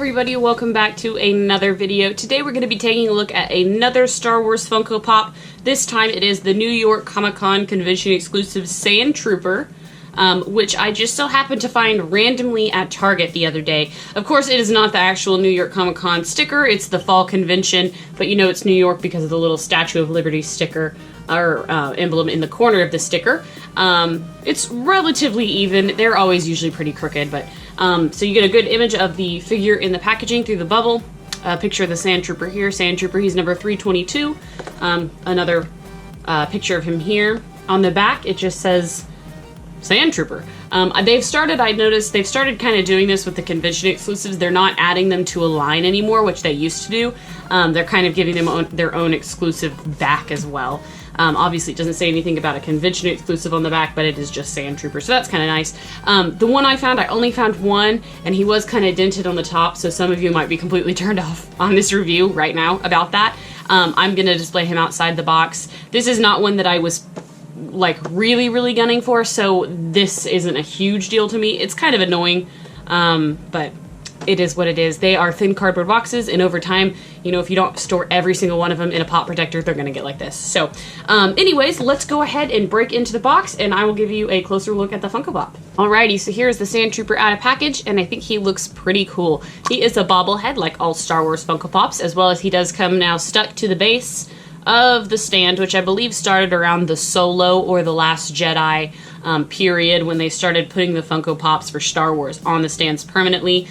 everybody, welcome back to another video. Today we're going to be taking a look at another Star Wars Funko Pop. This time it is the New York Comic Con convention exclusive Sandtrooper, which I just so happened to find randomly at Target the other day. Of course, it is not the actual New York Comic Con sticker, it's the fall convention, but you know it's New York because of the little Statue of Liberty sticker, or emblem in the corner of the sticker. It's relatively even. They're always usually pretty crooked, but so you get a good image of the figure in the packaging through the bubble. A picture of the Sandtrooper here. Sandtrooper, he's number 322. Another picture of him here. On the back, it just says Sandtrooper. I noticed they've started kind of doing this with the convention exclusives. They're not adding them to a line anymore, which they used to do. They're kind of giving them their own exclusive back as well. Obviously, it doesn't say anything about a convention exclusive on the back, but it is just Sandtrooper, so that's kind of nice. The one I found, I only found one, and he was kind of dented on the top, so some of you might be completely turned off on this review right now about that. I'm going to display him outside the box. This is not one that I was like really gunning for, so this isn't a huge deal to me. It's kind of annoying, but it is what it is. They are thin cardboard boxes, and over time, you know, if you don't store every single one of them in a pop protector, they're gonna get like this. So, anyways, let's go ahead and break into the box, and I will give you a closer look at the Funko Pop. Alrighty, so here's the Sandtrooper out of package, and I think he looks pretty cool. He is a bobblehead, like all Star Wars Funko Pops, as well as he does come now stuck to the base of the stand, which I believe started around the Solo or the Last Jedi period, when they started putting the Funko Pops for Star Wars on the stands permanently.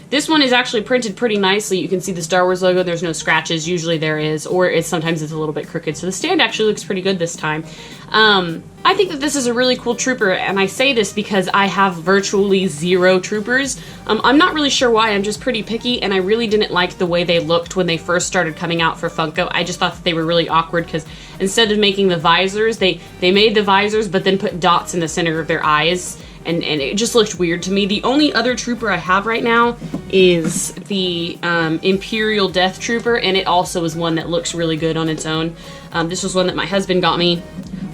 This one is actually printed pretty nicely. You can see the Star Wars logo. There's no scratches. Usually there is, or sometimes it's a little bit crooked. So the stand actually looks pretty good this time. I think that this is a really cool trooper, and I say this because I have virtually zero troopers. I'm not really sure why. I'm just pretty picky, and I really didn't like the way they looked when they first started coming out for Funko. I just thought that they were really awkward because instead of making the visors, they made the visors but then put dots in the center of their eyes. And it just looked weird to me. The only other trooper I have right now is the Imperial Death Trooper, and it also is one that looks really good on its own. This was one that my husband got me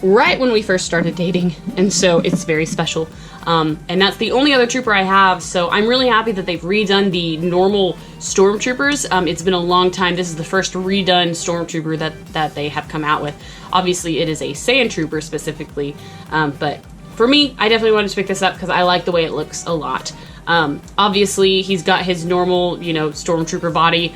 right when we first started dating, and so it's very special. And that's the only other trooper I have, so I'm really happy that they've redone the normal Stormtroopers. It's been a long time. This is the first redone Stormtrooper that they have come out with. Obviously, it is a Sandtrooper specifically, but for me, I definitely wanted to pick this up because I like the way it looks a lot. Obviously, he's got his normal, you know, Stormtrooper body.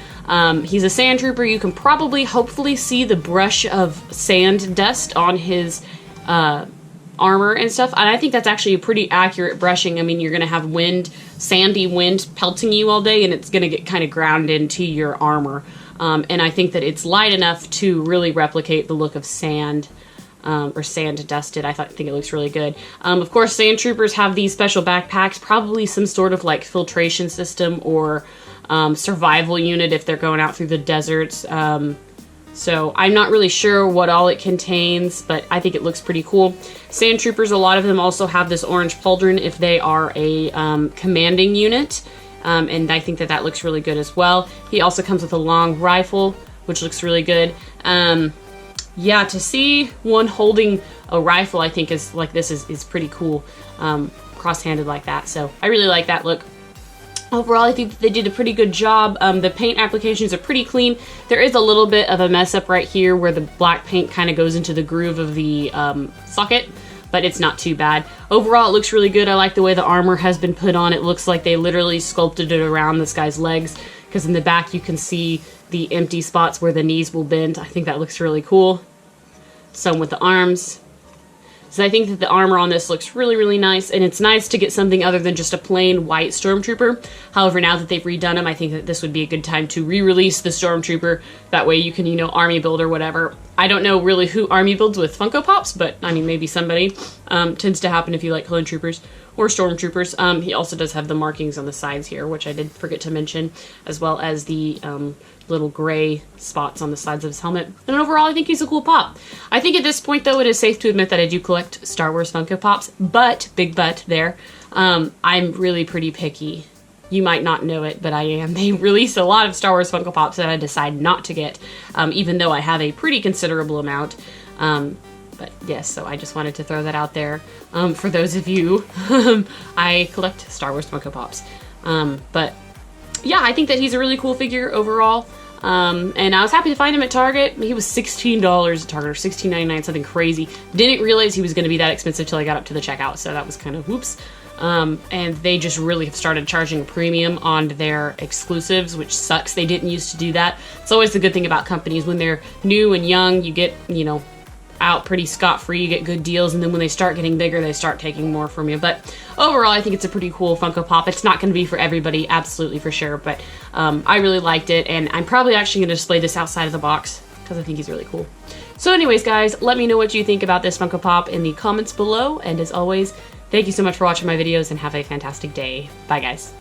He's a Sandtrooper. You can probably, hopefully, see the brush of sand dust on his armor and stuff. And I think that's actually a pretty accurate brushing. I mean, you're going to have wind, sandy wind pelting you all day, and it's going to get kind of ground into your armor. And I think that it's light enough to really replicate the look of sand. Or sand dusted. I think it looks really good. Of course, Sandtroopers have these special backpacks, probably some sort of like filtration system or survival unit if they're going out through the deserts. So I'm not really sure what all it contains, but I think it looks pretty cool. Sandtroopers, a lot of them also have this orange pauldron if they are a commanding unit, and I think that looks really good as well. He also comes with a long rifle, which looks really good. Yeah, to see one holding a rifle, I think is pretty cool, cross-handed like that. So I really like that look. Overall, I think they did a pretty good job. The paint applications are pretty clean. There is a little bit of a mess up right here where the black paint kind of goes into the groove of the socket, but it's not too bad. Overall, it looks really good. I like the way the armor has been put on. It looks like they literally sculpted it around this guy's legs, because in the back you can see the empty spots where the knees will bend. I think that looks really cool. Same with the arms. So I think that the armor on this looks really nice, and it's nice to get something other than just a plain white Stormtrooper. However, now that they've redone them, I think that this would be a good time to re-release the Stormtrooper. That way you can, you know, army build or whatever. I don't know really who army builds with Funko Pops, but I mean, maybe somebody. Tends to happen if you like Clone Troopers or Stormtroopers. He also does have the markings on the sides here, which I did forget to mention, as well as the little gray spots on the sides of his helmet. And overall, I think he's a cool pop. I think at this point, though, it is safe to admit that I do collect Star Wars Funko Pops, but, big but there, I'm really pretty picky. You might not know it, but I am. They release a lot of Star Wars Funko Pops that I decide not to get, even though I have a pretty considerable amount. But yes, so I just wanted to throw that out there for those of you. I collect Star Wars Funko Pops. But yeah, I think that he's a really cool figure overall. And I was happy to find him at Target. He was $16 at Target, or $16.99, something crazy. Didn't realize he was going to be that expensive till I got up to the checkout, so that was kind of whoops. And they just really have started charging a premium on their exclusives, which sucks. They didn't used to do that. It's always the good thing about companies. When they're new and young, you get, you know, out pretty scot-free, you get good deals, and then when they start getting bigger, they start taking more from you. But overall, I think it's a pretty cool Funko Pop. It's not going to be for everybody, absolutely for sure, but I really liked it, and I'm probably actually going to display this outside of the box because I think he's really cool. So anyways, guys, let me know what you think about this Funko Pop in the comments below, and as always, thank you so much for watching my videos, and have a fantastic day. Bye, guys.